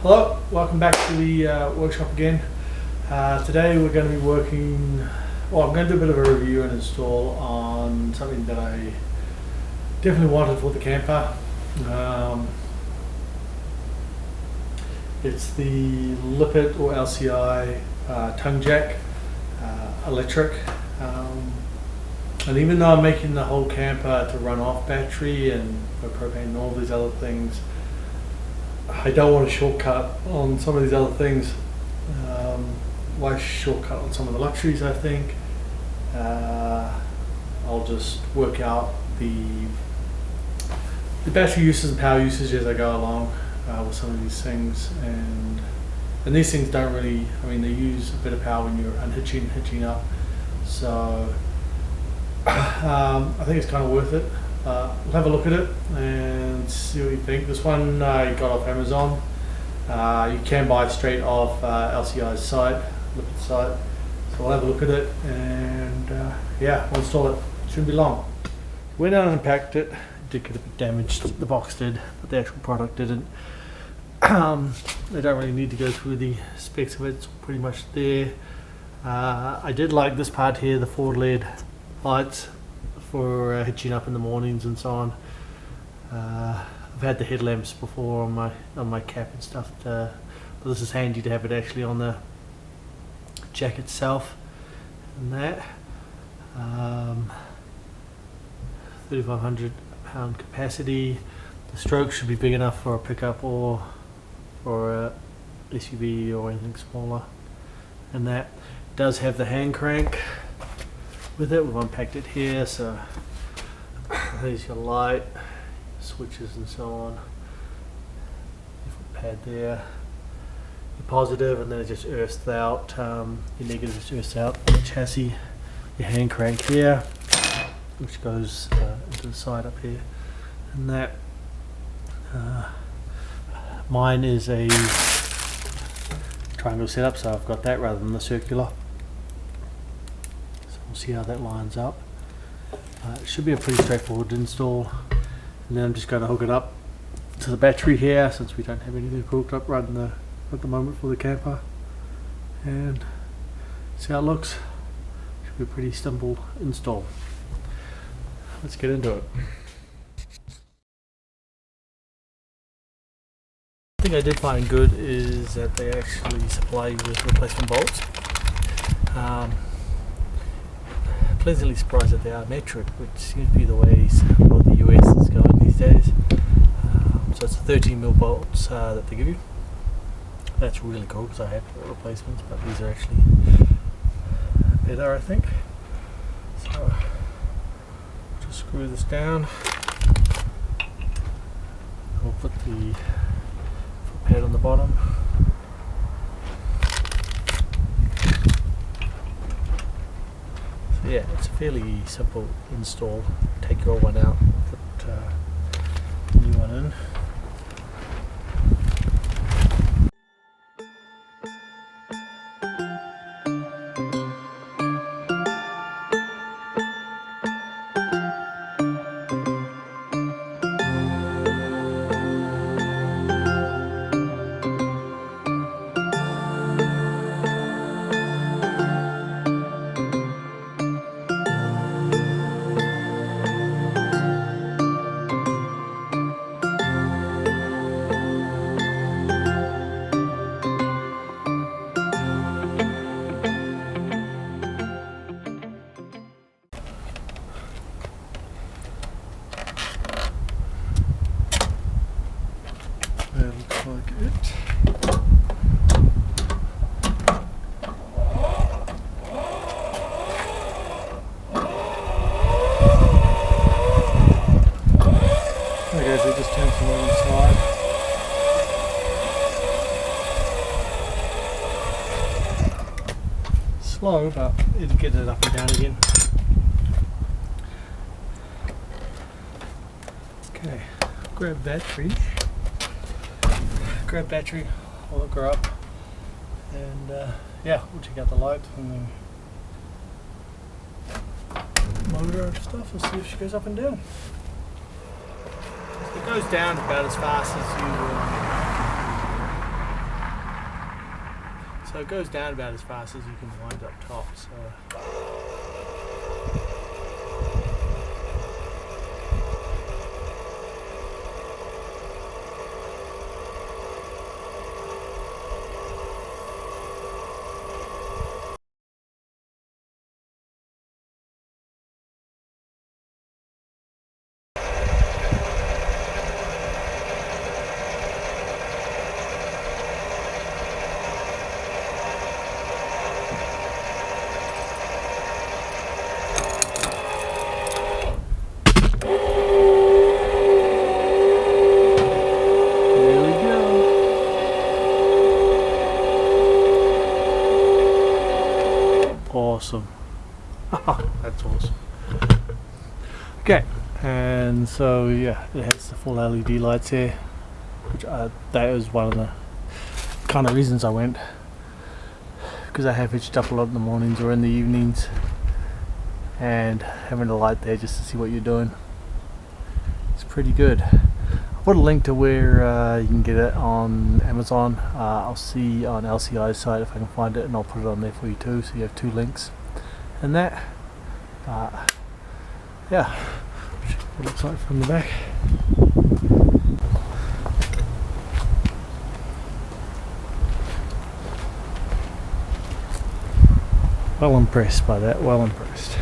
Hello, welcome back to the workshop again. Today we're going to be working, I'm going to do a bit of a review and install on something that I definitely wanted for the camper. It's the Lippert or LCI tongue jack electric. And even though I'm making the whole camper to run off battery and for propane and all these other things, I don't want to shortcut on some of these other things. Why shortcut on some of the luxuries? I think I'll just work out the battery uses and power usage as I go along with some of these things. And these things don't really, they use a bit of power when you're unhitching and hitching up. So I think it's kind of worth it. We'll have a look at it and see what you think. This one I got off Amazon. You can buy straight off LCI's site, Lippert site. So we'll have a look at it and we'll install it. Shouldn't be long. Went out and unpacked it. It did get a bit damaged. The box did, but the actual product didn't. They don't really need to go through the specs of it. It's pretty much there. I did like this part here, the forward LED lights for hitching up in the mornings and so on. I've had the headlamps before on my cap and stuff, but this is handy to have it actually on the jack itself. And that 3,500 pound capacity. The stroke should be big enough for a pickup or for a SUV or anything smaller. And that does have the hand crank with it. We've unpacked it here, so there's your light, switches and so on. Different pad there, your positive, and then it just earths out, your negative just earths out the chassis. Your hand crank here, which goes into the side up here, and that mine is a triangle setup, so I've got that rather than the circular. We'll see how that lines up. It should be a pretty straightforward install, and then I'm just going to hook it up to the battery here, since we don't have anything hooked up right at the moment for the camper, and see how it looks. Should be a pretty simple install. Let's get into it. The thing I did find good is that they actually supply you with replacement bolts. Pleasantly surprised that they are metric, which seems to be the way the US is going these days. So it's 13mm bolts that they give you. That's really cool because I have replacements, but these are actually better, I think. So just screw this down. We'll put the foot pad on the bottom. Yeah, it's a fairly simple install. Take your old one out, put the new one in. That looks like it. Okay, so just turn from one side. Slow, but it'll get it up and down again. Okay, grab battery. I'll hook her up, and we'll check out the light and the motor and stuff and see if she goes up and down. It goes down about as fast as So it goes down about as fast as you can wind up top. So. Awesome. That's awesome. Okay, and so yeah, it has the full LED lights here, which that was one of the kind of reasons I went, because I have hitched up a lot in the mornings or in the evenings, and having a light there just to see what you're doing, it's pretty good. I'll put a link to where you can get it on Amazon. I'll see on LCI's site if I can find it, and I'll put it on there for you too, so you have 2 links. And that, yeah, what it looks like from the back. Well impressed by that, well impressed.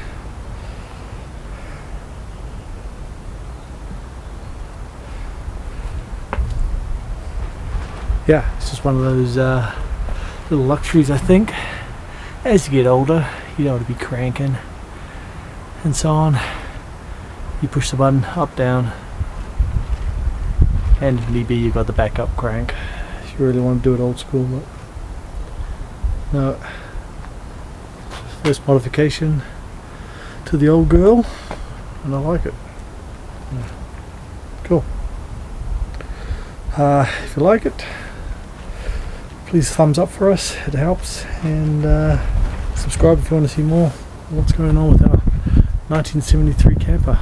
Yeah, it's just one of those little luxuries, I think. As you get older, you don't want to be cranking and so on. You push the button up, down, and if need be, you've got the backup crank if you really want to do it old school. But no, first modification to the old girl, and I like it. Yeah. Cool. If you like it, please thumbs up for us, it helps, and subscribe if you want to see more of what's going on with our 1973 camper.